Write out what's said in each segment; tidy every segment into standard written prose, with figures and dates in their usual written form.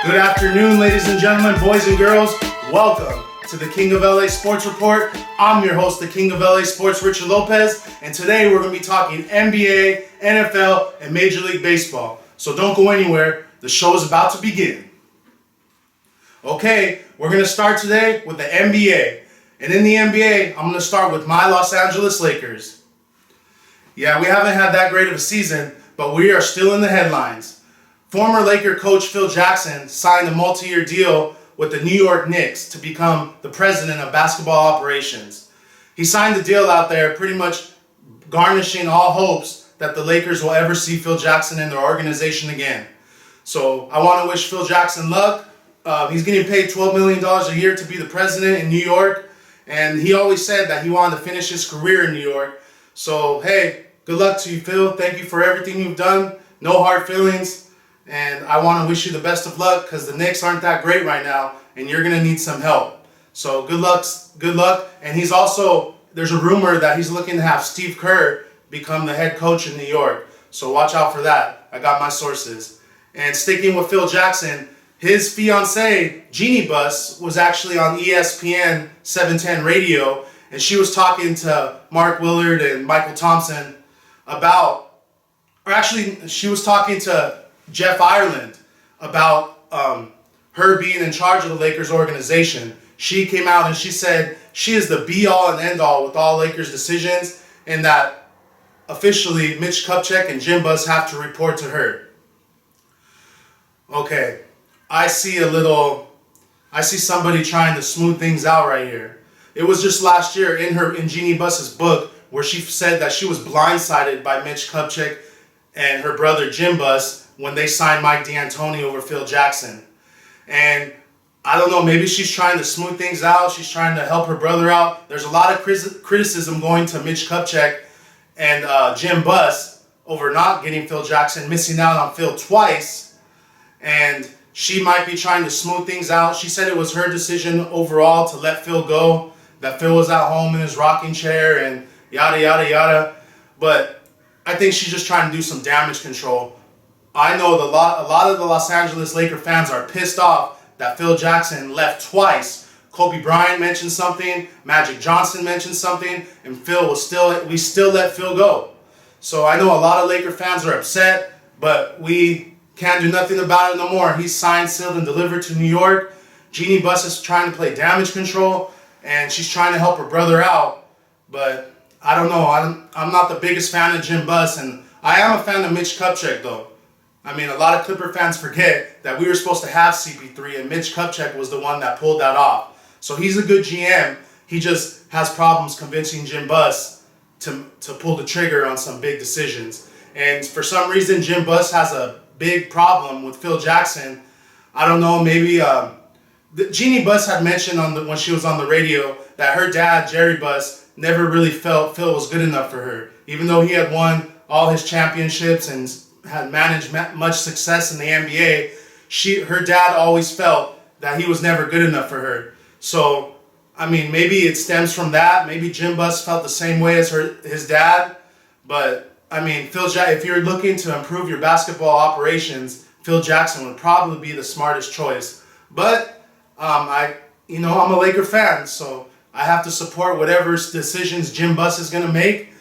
Good afternoon, ladies and gentlemen, boys and girls. Welcome to the King of LA Sports Report. I'm your host, the King of LA Sports, Richard Lopez, and today we're going to be talking NBA, NFL, and Major League Baseball. So don't go anywhere. The show is about to begin. Okay, we're going to start today with the NBA. And in the NBA, I'm going to start with my Los Angeles Lakers. Yeah, we haven't had that great of a season, but we are still in the headlines. Former Laker coach Phil Jackson signed a multi-year deal with the New York Knicks to become the president of basketball operations. He signed the deal out there pretty much garnishing all hopes that the Lakers will ever see Phil Jackson in their organization again. So I want to wish Phil Jackson luck. He's getting paid $12 million a year to be the president in New York, and he always said that he wanted to finish his career in New York. So hey, good luck to you, Phil. Thank you for everything you've done. No hard feelings. And I want to wish you the best of luck because the Knicks aren't that great right now, and you're going to need some help. So good luck. And there's a rumor that he's looking to have Steve Kerr become the head coach in New York. So watch out for that. I got my sources. And sticking with Phil Jackson, his fiancée, Jeannie Buss, was actually on ESPN 710 radio, and she was talking to Mark Willard and Michael Thompson she was talking to Jeff Ireland about her being in charge of the Lakers organization. She came out and she said she is the be-all and end-all with all Lakers decisions, and that officially Mitch Kupchak and Jim Buss have to report to her. Okay, I see somebody trying to smooth things out right here. It was just last year in Jeannie Buss's book where she said that she was blindsided by Mitch Kupchak and her brother Jim Buss when they signed Mike D'Antoni over Phil Jackson. And I don't know, maybe she's trying to smooth things out. She's trying to help her brother out. There's a lot of criticism going to Mitch Kupchak and Jim Buss over not getting Phil Jackson, missing out on Phil twice. And she might be trying to smooth things out. She said it was her decision overall to let Phil go, that Phil was at home in his rocking chair and yada, yada, yada. But I think she's just trying to do some damage control. I know a lot of the Los Angeles Laker fans are pissed off that Phil Jackson left twice. Kobe Bryant mentioned something, Magic Johnson mentioned something, and we still let Phil go. So I know a lot of Laker fans are upset, but we can't do nothing about it no more. He's signed, sealed, and delivered to New York. Jeannie Buss is trying to play damage control, and she's trying to help her brother out. But I don't know. I'm not the biggest fan of Jim Buss, and I am a fan of Mitch Kupchak, though. I mean, a lot of Clipper fans forget that we were supposed to have CP3, and Mitch Kupchak was the one that pulled that off. So he's a good GM. He just has problems convincing Jim Buss to pull the trigger on some big decisions. And for some reason, Jim Buss has a big problem with Phil Jackson. I don't know, maybe Jeannie Buss had mentioned when she was on the radio that her dad, Jerry Buss, never really felt Phil was good enough for her. Even though he had won all his championships and had managed much success in the NBA, her dad always felt that he was never good enough for her. So, I mean, maybe it stems from that. Maybe Jim Buss felt the same way as his dad. But, I mean, if you're looking to improve your basketball operations, Phil Jackson would probably be the smartest choice. But, I'm a Laker fan, so I have to support whatever decisions Jim Buss is going to make.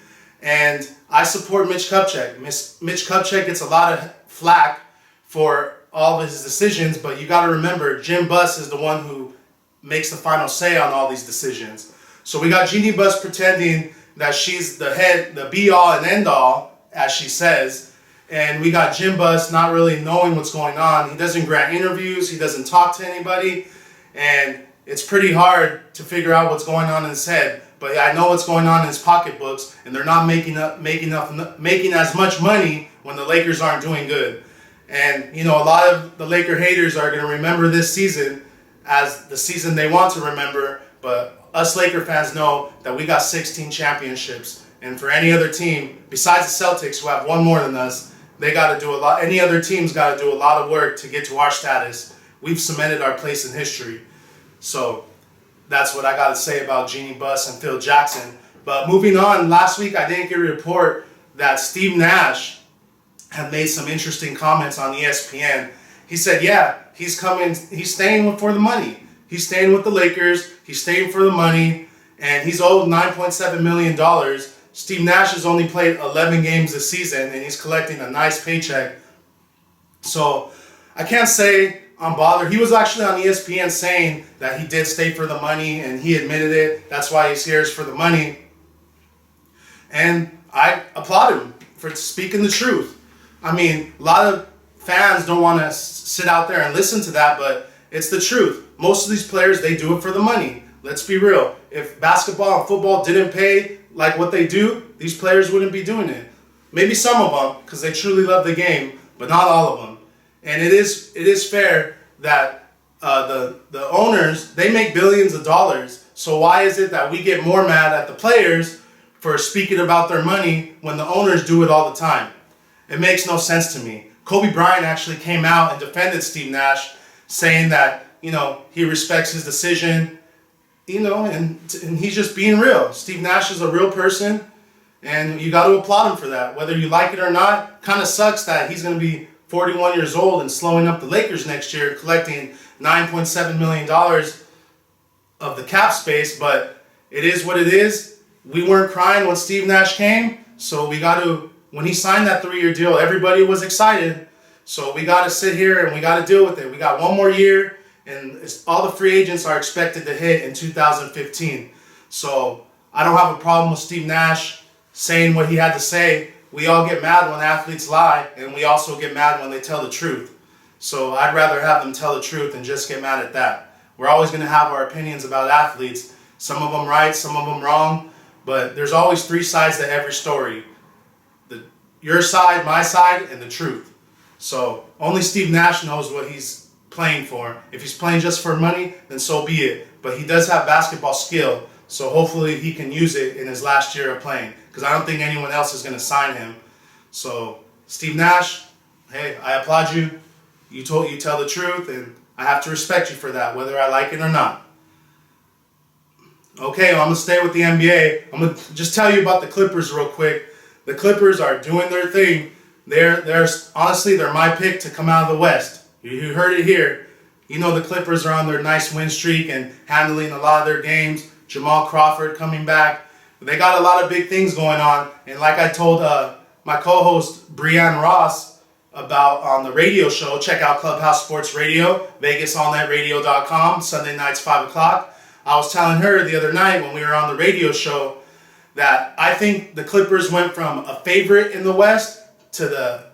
And I support Mitch Kupchak. Mitch Kupchak gets a lot of flack for all of his decisions, but you got to remember, Jim Buss is the one who makes the final say on all these decisions. So we got Jeannie Buss pretending that she's the be-all and end-all, as she says, and we got Jim Buss not really knowing what's going on. He doesn't grant interviews. He doesn't talk to anybody, and it's pretty hard to figure out what's going on in his head. But I know what's going on in his pocketbooks, and they're not making as much money when the Lakers aren't doing good. And a lot of the Laker haters are going to remember this season as the season they want to remember. But us Laker fans know that we got 16 championships, and for any other team besides the Celtics, who have one more than us, they got to do a lot. Any other team's got to do a lot of work to get to our status. We've cemented our place in history. So that's what I got to say about Jeannie Buss and Phil Jackson. But moving on, last week I didn't get a report that Steve Nash had made some interesting comments on ESPN, He said, yeah, he's coming. He's staying for the money. He's staying with the Lakers. He's staying for the money. And he's owed $9.7 million. Steve Nash has only played 11 games this season, and he's collecting a nice paycheck. So I can't say I'm bothered. He was actually on ESPN saying that he did stay for the money, and he admitted it. That's why he's here, is for the money. And I applaud him for speaking the truth. I mean, a lot of fans don't want to sit out there and listen to that, but it's the truth. Most of these players, they do it for the money. Let's be real. If basketball and football didn't pay like what they do, these players wouldn't be doing it. Maybe some of them, because they truly love the game, but not all of them. And it is fair that the owners, they make billions of dollars. So why is it that we get more mad at the players for speaking about their money when the owners do it all the time? It makes no sense to me. Kobe Bryant actually came out and defended Steve Nash, saying that, he respects his decision, and he's just being real. Steve Nash is a real person, and you got to applaud him for that. Whether you like it or not, kind of sucks that he's going to be 41 years old and slowing up the Lakers next year, collecting $9.7 million of the cap space, but it is what it is. We weren't crying when Steve Nash came, so when he signed that 3-year deal, everybody was excited. So we got to sit here and we got to deal with it. We got one more year, and all the free agents are expected to hit in 2015. So I don't have a problem with Steve Nash saying what he had to say. We all get mad when athletes lie, and we also get mad when they tell the truth. So I'd rather have them tell the truth and just get mad at that. We're always going to have our opinions about athletes. Some of them right, some of them wrong, but there's always 3 sides to every story. Your side, my side, and the truth. So only Steve Nash knows what he's playing for. If he's playing just for money, then so be it. But he does have basketball skill, so hopefully he can use it in his last year of playing, because I don't think anyone else is going to sign him. So Steve Nash, hey, I applaud you. You tell the truth, and I have to respect you for that, whether I like it or not. Okay, well, I'm going to stay with the NBA. I'm going to just tell you about the Clippers real quick. The Clippers are doing their thing. They're honestly, they're my pick to come out of the West. You heard it here. The Clippers are on their nice win streak and handling a lot of their games. Jamal Crawford coming back. They got a lot of big things going on. And like I told my co-host Brianne Ross about on the radio show, check out Clubhouse Sports Radio, VegasAllNightRadio.com, Sunday nights 5 o'clock. I was telling her the other night when we were on the radio show that I think the Clippers went from a favorite in the West to the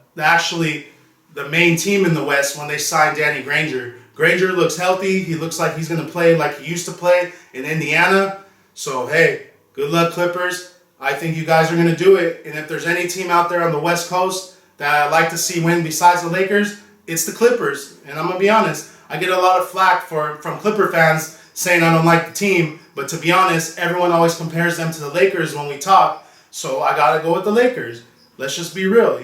main team in the West when they signed Danny Granger. Granger looks healthy. He looks like he's going to play like he used to play in Indiana. So, hey, good luck, Clippers. I think you guys are going to do it. And if there's any team out there on the West Coast that I'd like to see win besides the Lakers, it's the Clippers. And I'm going to be honest, I get a lot of flack from Clipper fans saying I don't like the team. But to be honest, everyone always compares them to the Lakers when we talk. So I got to go with the Lakers. Let's just be real,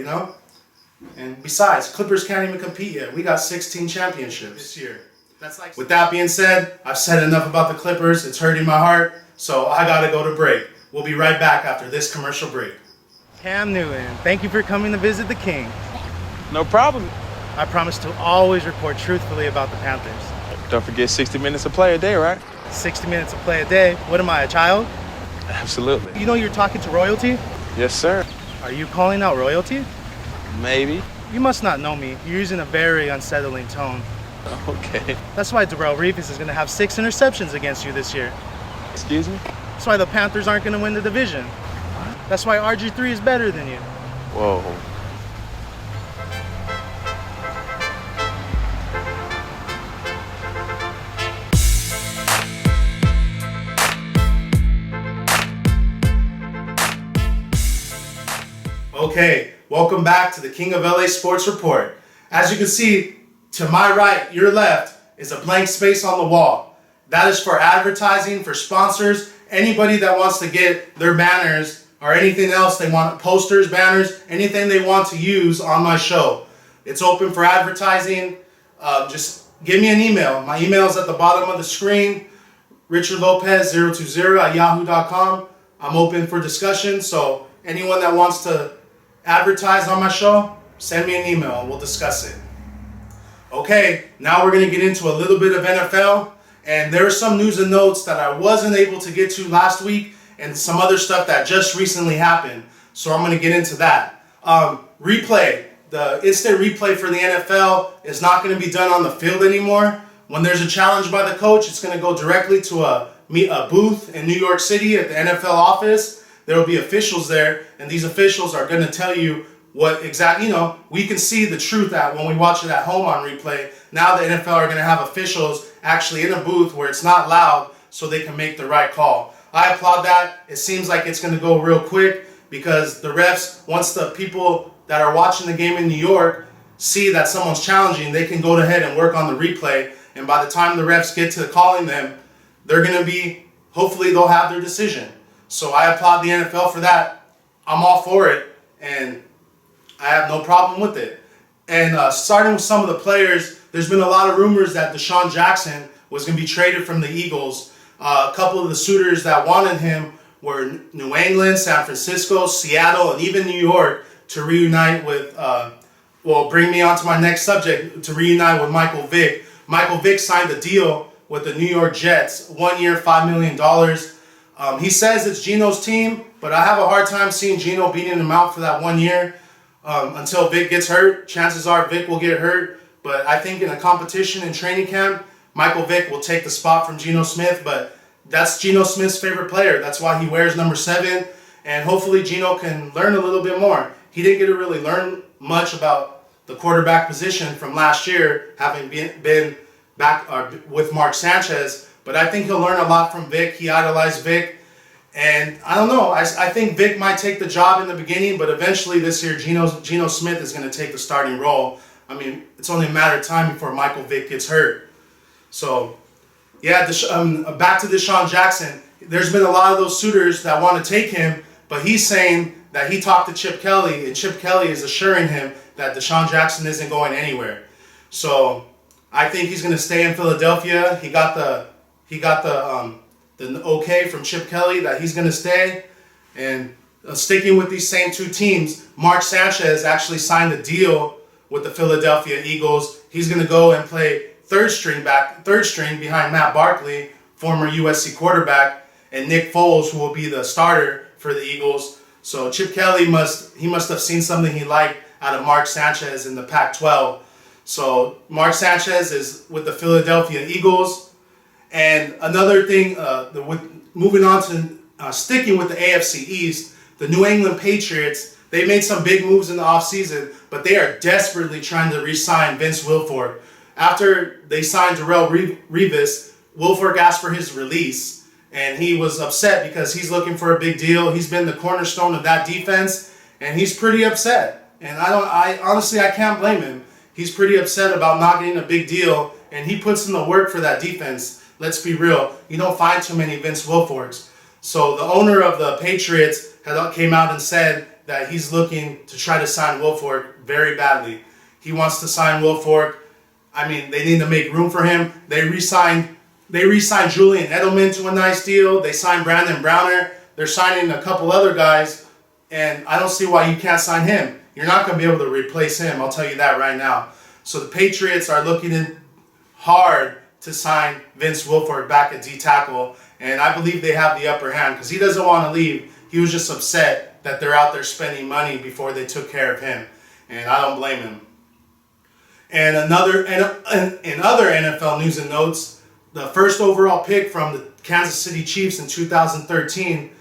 And besides, Clippers can't even compete yet. We got 16 championships this year. With that being said, I've said enough about the Clippers. It's hurting my heart. So I got to go to break. We'll be right back after this commercial break. Cam Newton, thank you for coming to visit the King. No problem. I promise to always report truthfully about the Panthers. Don't forget 60 minutes of play a day, right? 60 minutes of play a day? What am I, a child? Absolutely. You're talking to royalty? Yes, sir. Are you calling out royalty? Maybe. You must not know me. You're using a very unsettling tone. Okay. That's why Darrell Reeves is going to have 6 interceptions against you this year. Excuse me? That's why the Panthers aren't going to win the division. That's why RG3 is better than you. Whoa. Okay, welcome back to the King of LA Sports Report. As you can see, to my right, your left, is a blank space on the wall. That is for advertising, for sponsors, anybody that wants to get their banners or anything else they want, posters, banners, anything they want to use on my show. It's open for advertising. Just give me an email. My email is at the bottom of the screen, richardlopez020@yahoo.com. I'm open for discussion, so anyone that wants to advertise on my show, send me an email and we'll discuss it. Okay, now we're going to get into a little bit of NFL. And there are some news and notes that I wasn't able to get to last week and some other stuff that just recently happened. So I'm going to get into that. Replay. The instant replay for the NFL is not going to be done on the field anymore. When there's a challenge by the coach, it's going to go directly to a booth in New York City at the NFL office. There will be officials there, and these officials are going to tell you what exactly, we can see the truth that when we watch it at home on replay. Now the NFL are going to have officials actually in a booth where it's not loud so they can make the right call. I applaud that. It seems like it's going to go real quick because the refs, once the people that are watching the game in New York see that someone's challenging, they can go ahead and work on the replay. And by the time the refs get to calling them, they're going to be, hopefully they'll have their decision. So I applaud the NFL for that. I'm all for it, and I have no problem with it. And starting with some of the players, there's been a lot of rumors that Deshaun Jackson was going to be traded from the Eagles. A couple of the suitors that wanted him were New England, San Francisco, Seattle, and even New York to reunite with, bring me on to my next subject, to reunite with Michael Vick. Michael Vick signed a deal with the New York Jets, 1 year, $5 million. He says it's Geno's team, but I have a hard time seeing Geno beating him out for that 1 year. Until Vic gets hurt, chances are Vic will get hurt. But I think in a competition in training camp, Michael Vick will take the spot from Geno Smith. But that's Geno Smith's favorite player. That's why he wears number 7. And hopefully Geno can learn a little bit more. He didn't get to really learn much about the quarterback position from last year, having been back with Mark Sanchez. But I think he'll learn a lot from Vic. He idolized Vic. And I don't know. I think Vic might take the job in the beginning, but eventually this year, Geno Smith is going to take the starting role. I mean, it's only a matter of time before Michael Vick gets hurt. So, yeah, back to Deshaun Jackson. There's been a lot of those suitors that want to take him, but he's saying that he talked to Chip Kelly, and Chip Kelly is assuring him that Deshaun Jackson isn't going anywhere. So, I think he's going to stay in Philadelphia. He got the okay from Chip Kelly that he's going to stay. And sticking with these same two teams, Mark Sanchez actually signed a deal with the Philadelphia Eagles. He's going to go and play third string behind Matt Barkley, former USC quarterback, and Nick Foles, who will be the starter for the Eagles. So Chip Kelly must have seen something he liked out of Mark Sanchez in the Pac-12. So Mark Sanchez is with the Philadelphia Eagles. And another thing, moving on to sticking with the AFC East, the New England Patriots, they made some big moves in the offseason, but they are desperately trying to re-sign Vince Wilfork. After they signed Darrelle Revis, Wilfork asked for his release, and he was upset because he's looking for a big deal. He's been the cornerstone of that defense, and he's pretty upset. And I honestly can't blame him. He's pretty upset about not getting a big deal, and he puts in the work for that defense. Let's be real. You don't find too many Vince Wilforks. So the owner of the Patriots came out and said that he's looking to try to sign Wilfork very badly. He wants to sign Wilfork. I mean, they need to make room for him. They re-signed Julian Edelman to a nice deal. They signed Brandon Browner. They're signing a couple other guys, and I don't see why you can't sign him. You're not going to be able to replace him. I'll tell you that right now. So the Patriots are looking in hard to sign Vince Wilfork back at D-tackle, and I believe they have the upper hand because he doesn't want to leave. He was just upset that they're out there spending money before they took care of him, and I don't blame him. And in other NFL news and notes, the first overall pick from the Kansas City Chiefs in 2013,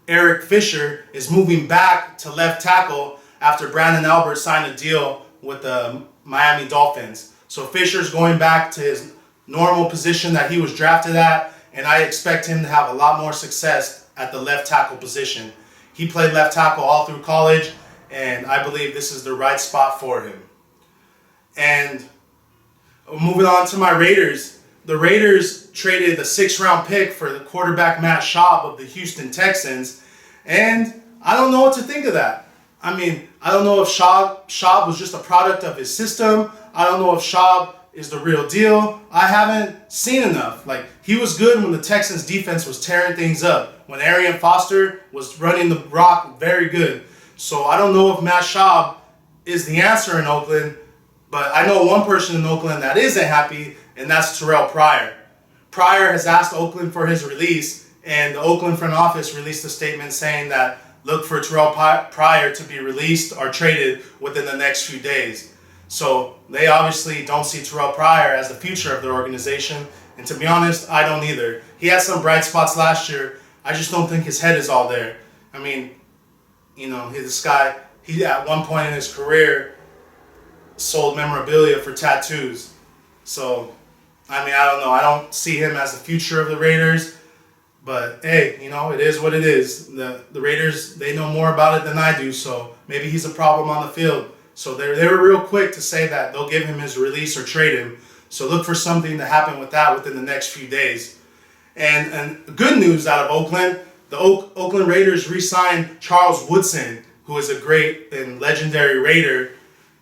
Eric Fisher, is moving back to left tackle after Brandon Albert signed a deal with the Miami Dolphins. So Fisher's going back to his normal position that he was drafted at, and I expect him to have a lot more success at the left tackle position. He played left tackle all through college, and I believe this is the right spot for him. And moving on to my Raiders. The Raiders traded the 6th-round pick for the quarterback Matt Schaub of the Houston Texans, and I don't know what to think of that. I mean, I don't know if Schaub was just a product of his system. I don't know if Schaub is the real deal. I haven't seen enough. Like, he was good when the Texans defense was tearing things up. When Arian Foster was running the rock, very good. So I don't know if Matt Schaub is the answer in Oakland. But I know one person in Oakland that isn't happy, and that's Terrell Pryor. Pryor has asked Oakland for his release, and the Oakland front office released a statement saying that look for Terrell Pryor to be released or traded within the next few days. So they obviously don't see Terrell Pryor as the future of their organization. And to be honest, I don't either. He had some bright spots last year. I just don't think his head is all there. I mean, this guy, he at one point in his career sold memorabilia for tattoos. So, I don't know. I don't see him as the future of the Raiders. But, hey, it is what it is. The Raiders, they know more about it than I do. So, maybe he's a problem on the field. So, they were real quick to say that they'll give him his release or trade him. So, look for something to happen with that within the next few days. And good news out of Oakland, the Oakland Raiders re-signed Charles Woodson, who is a great and legendary Raider.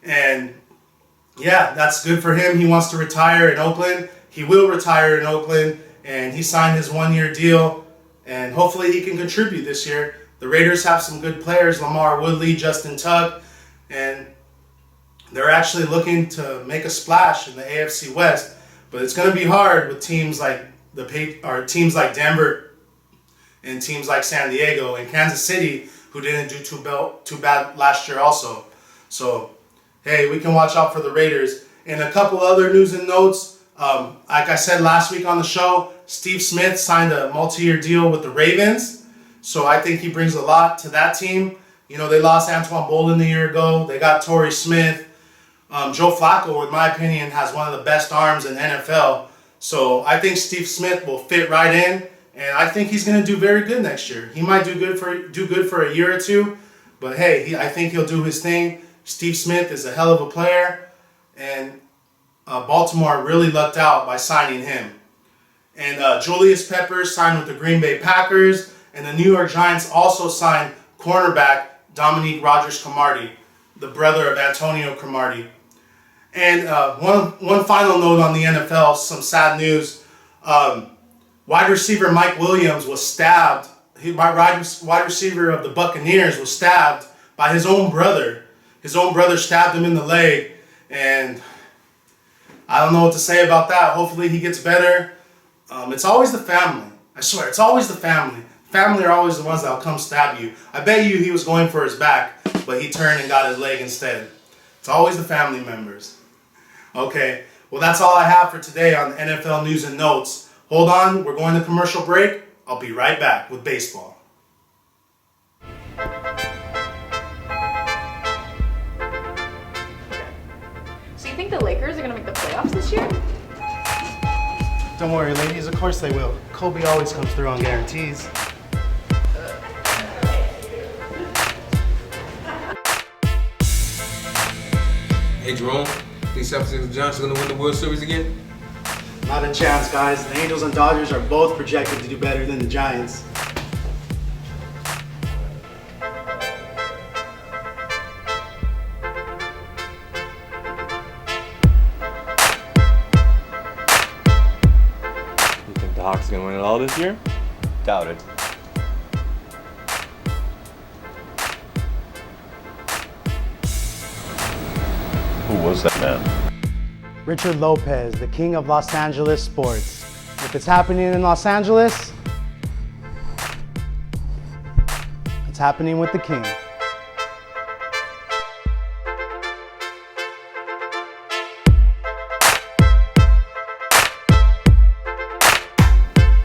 And, yeah, that's good for him. He wants to retire in Oakland. He will retire in Oakland. And he signed his one-year deal, and hopefully he can contribute this year. The Raiders have some good players, Lamar Woodley, Justin Tuck, and they're actually looking to make a splash in the AFC West. But it's going to be hard with teams like Denver and teams like San Diego and Kansas City, who didn't do too bad last year also. So, hey, we can watch out for the Raiders. And a couple other news and notes. Like I said last week on the show, Steve Smith signed a multi-year deal with the Ravens. So I think he brings a lot to that team. They lost Antoine Bolden a year ago. They got Torrey Smith. Joe Flacco, in my opinion, has one of the best arms in the NFL. So I think Steve Smith will fit right in. And I think he's going to do very good next year. He might do good for a year or two. But hey, I think he'll do his thing. Steve Smith is a hell of a player. And Baltimore really lucked out by signing him. And Julius Peppers signed with the Green Bay Packers. And the New York Giants also signed cornerback Dominique Rodgers-Cromartie, the brother of Antonio Cromartie. And one final note on the NFL, some sad news. Wide receiver Mike Williams was stabbed. Wide receiver of the Buccaneers was stabbed by his own brother. His own brother stabbed him in the leg. And I don't know what to say about that. Hopefully he gets better. It's always the family. I swear, it's always the family. Family are always the ones that will come stab you. I bet you he was going for his back, but he turned and got his leg instead. It's always the family members. Okay, well that's all I have for today on NFL News and Notes. Hold on, we're going to commercial break. I'll be right back with baseball. So you think the Lakers are going to make the playoffs this year? Don't worry, ladies. Of course they will. Kobe always comes through on guarantees. Hey Jerome, think San Francisco Giants are going to win the World Series again? Not a chance, guys. The Angels and Dodgers are both projected to do better than the Giants. You think the Hawks are going to win it all this year? Doubt it. Who was that man? Richard Lopez, the king of Los Angeles sports. If it's happening in Los Angeles, it's happening with the king.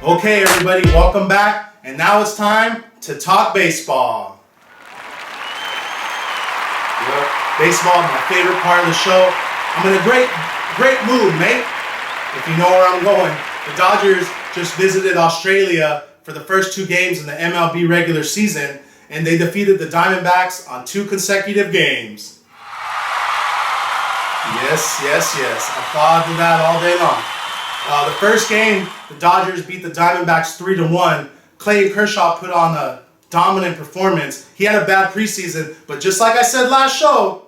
Okay, everybody, welcome back. And now it's time to talk baseball. Baseball is my favorite part of the show. I'm in a great mood, mate. If you know where I'm going. The Dodgers just visited Australia for the first 2 games in the MLB regular season, and they defeated the Diamondbacks on 2 consecutive games. Yes. Applaud to that all day long. The first game, the Dodgers beat the Diamondbacks 3-1. Clayton Kershaw put on a dominant performance. He had a bad preseason, but just like I said last show,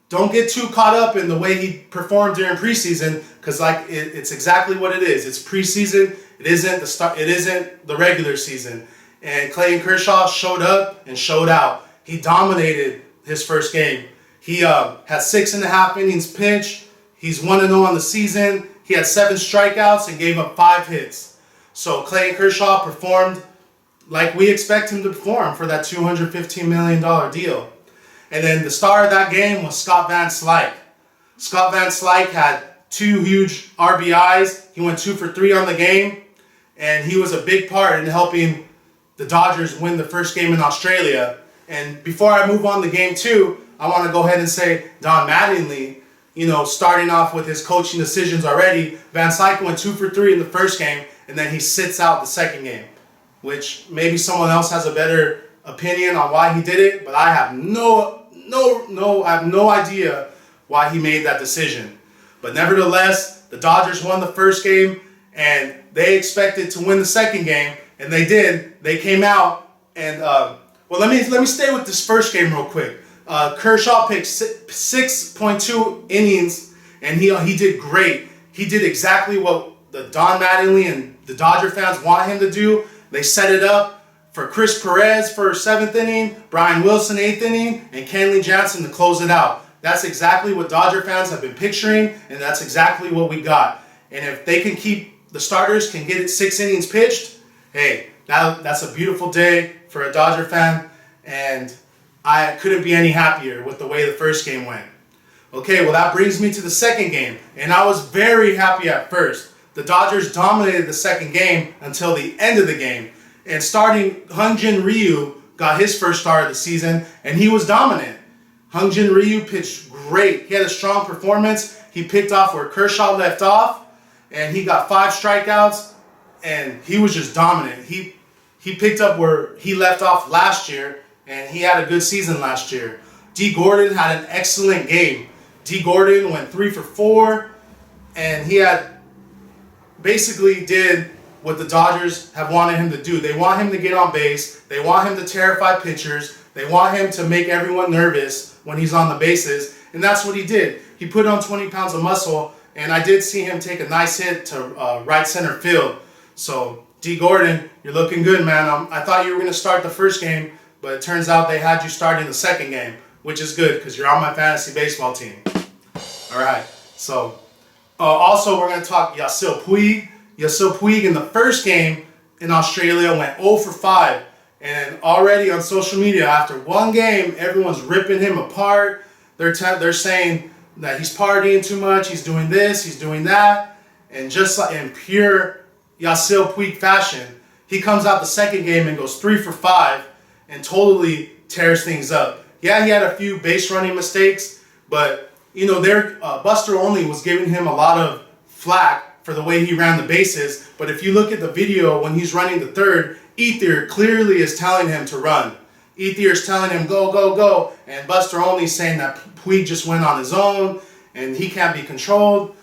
don't get too caught up in the way he performed during preseason, because it's exactly what it is. It's preseason. It isn't the regular season. And Clayton Kershaw showed up and showed out. He dominated his first game. He had 6.5 innings pitched. He's 1-0 on the season. He had 7 strikeouts and gave up 5 hits. So Clayton Kershaw performed like we expect him to perform for that $215 million deal. And then the star of that game was Scott Van Slyke. Scott Van Slyke had 2 huge RBIs. He went 2 for 3 on the game. And he was a big part in helping the Dodgers win the first game in Australia. And before I move on to game 2, I want to go ahead and say Don Mattingly, starting off with his coaching decisions already, Van Slyke went 2 for 3 in the first game, and then he sits out the second game, which maybe someone else has a better opinion on why he did it, but I have no idea why he made that decision. But nevertheless, the Dodgers won the first game, and they expected to win the second game, and they did. They came out, and let me stay with this first game real quick. Kershaw pitched 6.2 innings, and he did great. He did exactly what the Don Mattingly and the Dodger fans want him to do. They set it up for Chris Perez for 7th inning, Brian Wilson 8th inning, and Kenley Jansen to close it out. That's exactly what Dodger fans have been picturing, and that's exactly what we got. And if they can keep, the starters can get it 6 innings pitched, hey, that's a beautiful day for a Dodger fan, and I couldn't be any happier with the way the first game went. Okay, well that brings me to the second game, and I was very happy at first. The Dodgers dominated the second game until the end of the game, and starting Hyun-Jin Ryu got his first start of the season, and he was dominant. Hyun-Jin Ryu pitched great. He had a strong performance. He picked off where Kershaw left off, and he got 5 strikeouts, and he was just dominant. He picked up where he left off last year, and he had a good season last year. D. Gordon had an excellent game. D. Gordon went 3 for 4, and he basically did what the Dodgers have wanted him to do. They want him to get on base. They want him to terrify pitchers. They want him to make everyone nervous when he's on the bases, and that's what he did. He put on 20 pounds of muscle, and I did see him take a nice hit to right center field. So, D. Gordon, you're looking good, man. I thought you were going to start the first game, but it turns out they had you starting the second game, which is good because you're on my fantasy baseball team. All right. So, also we're going to talk Yasiel Puig. Yasiel Puig in the first game in Australia went 0 for 5. And already on social media, after one game, everyone's ripping him apart. They're saying that he's partying too much, he's doing this, he's doing that. And just like in pure Yasiel Puig fashion, he comes out the second game and goes 3 for 5 and totally tears things up. Yeah, he had a few base running mistakes, but Buster Olney was giving him a lot of flack for the way he ran the bases. But if you look at the video when he's running the third, Ethier clearly is telling him to run. Ethier is telling him, go, go, go. And Buster Olney is saying that Puig just went on his own and he can't be controlled.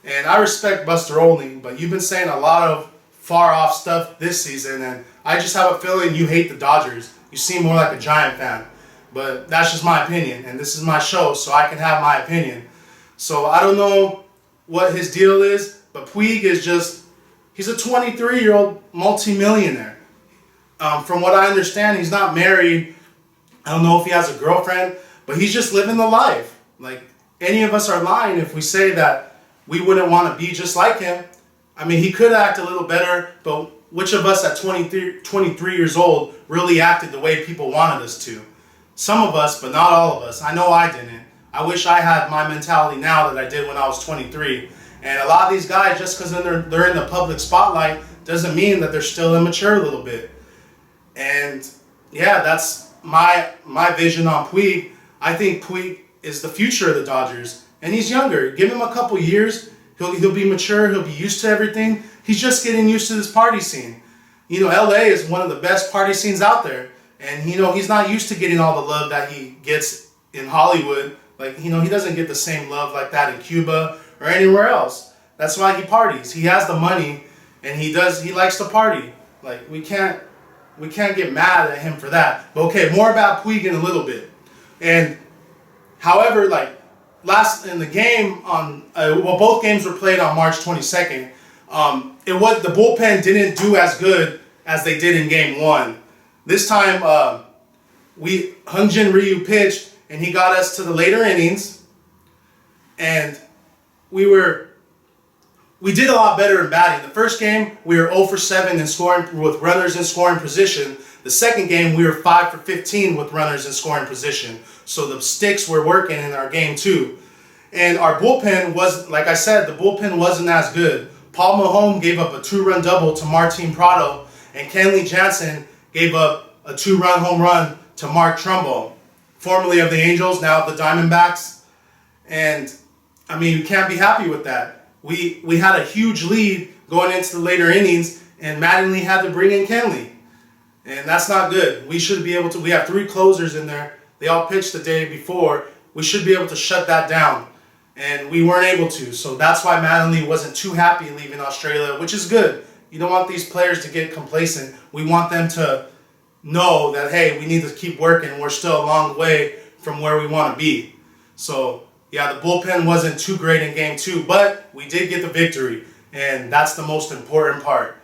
And I respect Buster Olney, but you've been saying a lot of far-off stuff this season, and I just have a feeling you hate the Dodgers. You seem more like a Giant fan. But that's just my opinion, and this is my show, so I can have my opinion. So I don't know what his deal is, but Puig is he's a 23-year-old multimillionaire. From what I understand, he's not married. I don't know if he has a girlfriend, but he's just living the life. Like, any of us are lying if we say that we wouldn't want to be just like him. I mean, he could act a little better, but which of us at 23 years old really acted the way people wanted us to? Some of us, but not all of us. I know I didn't. I wish I had my mentality now that I did when I was 23. And a lot of these guys, just because they're in the public spotlight, doesn't mean that they're still immature a little bit. And yeah, that's my vision on Puig. I think Puig is the future of the Dodgers, and he's younger. Give him a couple years, he'll be mature, he'll be used to everything. He's just getting used to this party scene. LA is one of the best party scenes out there, and he's not used to getting all the love that he gets in Hollywood. Like, he doesn't get the same love like that in Cuba or anywhere else. That's why he parties. He has the money, and he likes to party. Like, we can't get mad at him for that. But okay, more about Puig in a little bit. And however, like last in the game both games were played on March 22nd. The bullpen didn't do as good as they did in game 1. This time, Hyun-Jin Ryu pitched, and he got us to the later innings, and we did a lot better in batting. The first game, we were 0 for 7 in scoring with runners in scoring position. The second game, we were 5 for 15 with runners in scoring position. So the sticks were working in our game too. And our bullpen was, like I said, the bullpen wasn't as good. Paul Mahone gave up a 2-run double to Martin Prado, and Kenley Jansen gave up a 2-run home run to Mark Trumbo, formerly of the Angels, now of the Diamondbacks. And, I mean, you can't be happy with that. We had a huge lead going into the later innings, and Mattingly had to bring in Kenley. And that's not good. We should be able to, we have 3 closers in there. They all pitched the day before. We should be able to shut that down. And we weren't able to. So that's why Mattingly wasn't too happy leaving Australia, which is good. You don't want these players to get complacent. We want them to know that, hey, we need to keep working. We're still a long way from where we want to be. So, yeah, the bullpen wasn't too great in Game 2, but we did get the victory. And that's the most important part.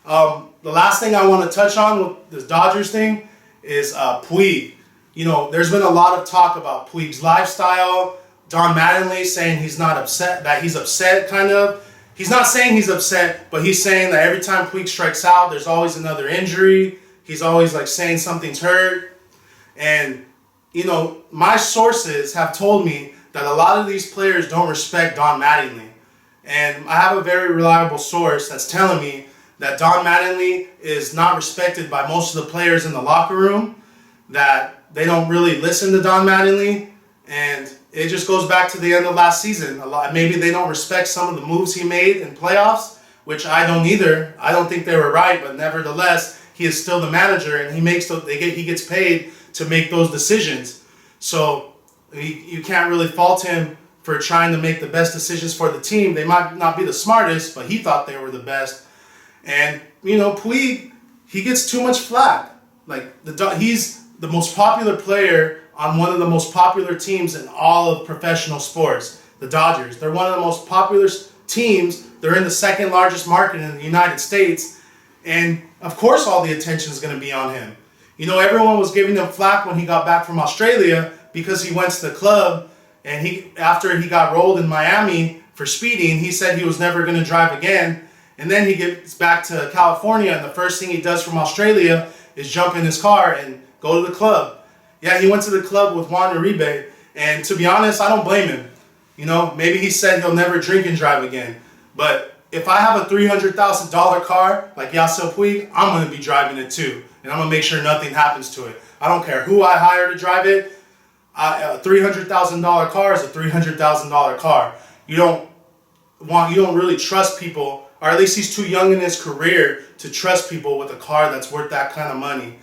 The last thing I want to touch on with the Dodgers thing is Puig. You know, there's been a lot of talk about Puig's lifestyle. Don Mattingly saying he's not upset, that he's upset, kind of. He's not saying he's upset, but he's saying that every time Puig strikes out, there's always another injury. He's always like saying something's hurt. And, you know, my sources have told me that a lot of these players don't respect Don Mattingly. And I have a very reliable source that's telling me that Don Mattingly is not respected by most of the players in the locker room, that they don't really listen to Don Mattingly, and it just goes back to the end of last season. Maybe they don't respect some of the moves he made in playoffs, which I don't either. I don't think they were right, but nevertheless, he is still the manager, and he gets paid to make those decisions. So you can't really fault him for trying to make the best decisions for the team. They might not be the smartest, but he thought they were the best. And, you know, Puig, he gets too much flack. Like, he's the most popular player on one of the most popular teams in all of professional sports, the Dodgers. They're one of the most popular teams. They're in the second largest market in the United States. And, of course, all the attention is going to be on him. You know, everyone was giving him flack when he got back from Australia because he went to the club, and after he got rolled in Miami for speeding, he said he was never going to drive again. And then he gets back to California, and the first thing he does from Australia is jump in his car and go to the club. Yeah, he went to the club with Juan Uribe, and to be honest, I don't blame him. You know, maybe he said he'll never drink and drive again. But if I have a $300,000 car like Yasiel Puig, I'm going to be driving it too. And I'm going to make sure nothing happens to it. I don't care who I hire to drive it. A $300,000 car is a $300,000 car. You don't really trust people, or at least he's too young in his career to trust people with a car that's worth that kind of money.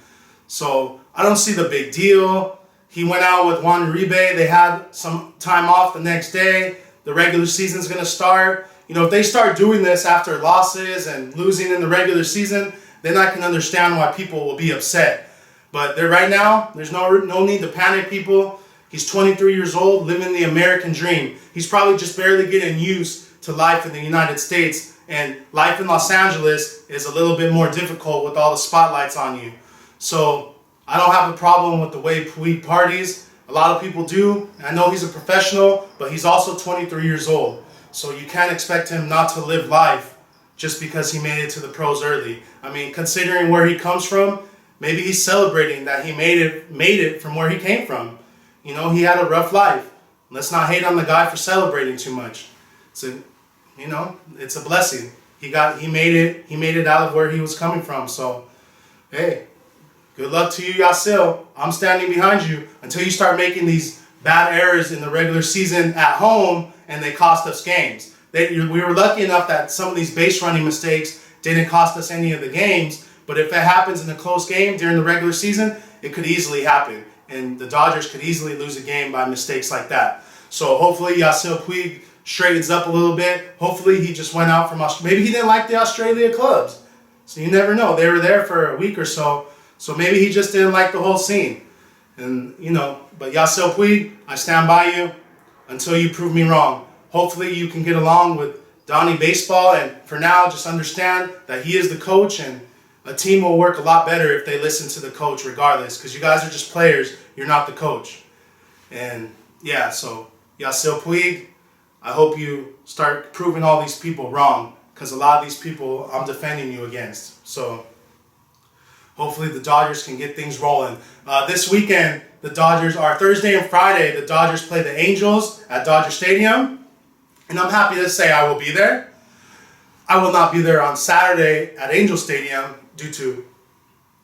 So I don't see the big deal. He went out with Juan Uribe. They had some time off the next day. The regular season's going to start. You know, if they start doing this after losses and losing in the regular season, then I can understand why people will be upset. But right now, there's no need to panic, people. He's 23 years old, living the American dream. He's probably just barely getting used to life in the United States. And life in Los Angeles is a little bit more difficult with all the spotlights on you. So I don't have a problem with the way Puig parties. A lot of people do. I know he's a professional, but he's also 23 years old. So you can't expect him not to live life just because he made it to the pros early. I mean, considering where he comes from, maybe he's celebrating that he made it from where he came from. You know, he had a rough life. Let's not hate on the guy for celebrating too much. So, you know, it's a blessing. He made it out of where he was coming from. So, hey, good luck to you, Yasiel. I'm standing behind you until you start making these bad errors in the regular season at home and they cost us games. We were lucky enough that some of these base running mistakes didn't cost us any of the games, but if it happens in a close game during the regular season, it could easily happen. And the Dodgers could easily lose a game by mistakes like that. So hopefully Yasiel Puig straightens up a little bit. Hopefully he just went out from Australia. Maybe he didn't like the Australia clubs. So you never know. They were there for a week or so. So maybe he just didn't like the whole scene. And, you know, but Yasiel Puig, I stand by you until you prove me wrong. Hopefully you can get along with Donnie Baseball. And for now, just understand that he is the coach, and a team will work a lot better if they listen to the coach regardless, because you guys are just players. You're not the coach. And yeah, so Yasiel Puig, I hope you start proving all these people wrong, because a lot of these people I'm defending you against. So hopefully the Dodgers can get things rolling. This weekend, the Dodgers are Thursday and Friday. The Dodgers play the Angels at Dodger Stadium. And I'm happy to say I will be there. I will not be there on Saturday at Angel Stadium due to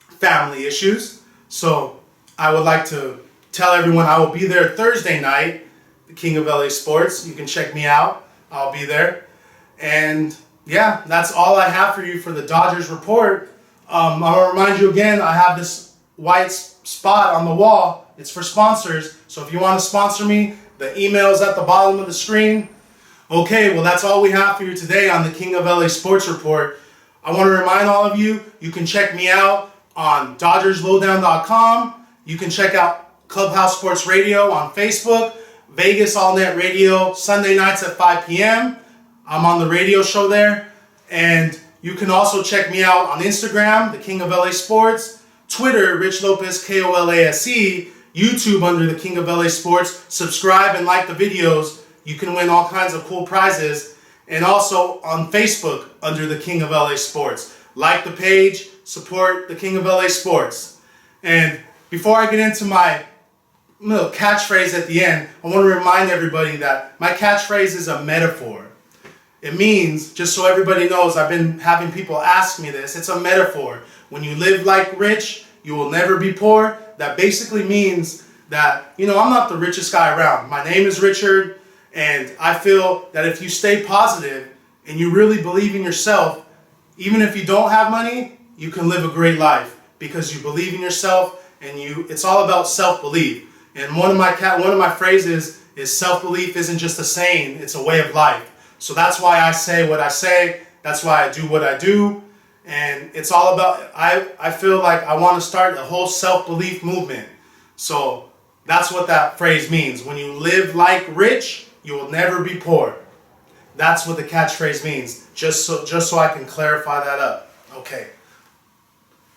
family issues. So I would like to tell everyone I will be there Thursday night, the King of LA Sports. You can check me out. I'll be there. And yeah, that's all I have for you for the Dodgers report. I want to remind you again, I have this white spot on the wall. It's for sponsors. So if you want to sponsor me, the email is at the bottom of the screen. Okay, well, that's all we have for you today on the King of LA Sports Report. I want to remind all of you, you can check me out on DodgersLowdown.com. You can check out Clubhouse Sports Radio on Facebook, Vegas All Net Radio, Sunday nights at 5 p.m. I'm on the radio show there. And you can also check me out on Instagram, the King of LA Sports, Twitter, Rich Lopez, KOLASE, YouTube under the King of LA Sports. Subscribe and like the videos. You can win all kinds of cool prizes. And also on Facebook under the King of LA Sports. Like the page, support the King of LA Sports. And before I get into my little catchphrase at the end, I want to remind everybody that my catchphrase is a metaphor. It means, just so everybody knows, I've been having people ask me this, it's a metaphor. When you live like rich, you will never be poor. That basically means that, I'm not the richest guy around. My name is Richard, and I feel that if you stay positive and you really believe in yourself, even if you don't have money, you can live a great life because you believe in yourself, and it's all about self-belief. And one of my phrases is self-belief isn't just a saying, it's a way of life. So that's why I say what I say. That's why I do what I do. And it's all about, I feel like I want to start a whole self-belief movement. So that's what that phrase means. When you live like rich, you will never be poor. That's what the catchphrase means. Just so I can clarify that up. Okay.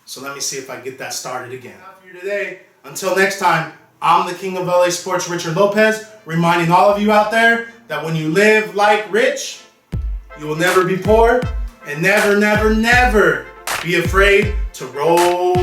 So let me see if I get that started again. For you today. Until next time, I'm the King of LA Sports, Richard Lopez, reminding all of you out there that when you live like rich, you will never be poor, and never, never, never be afraid to roll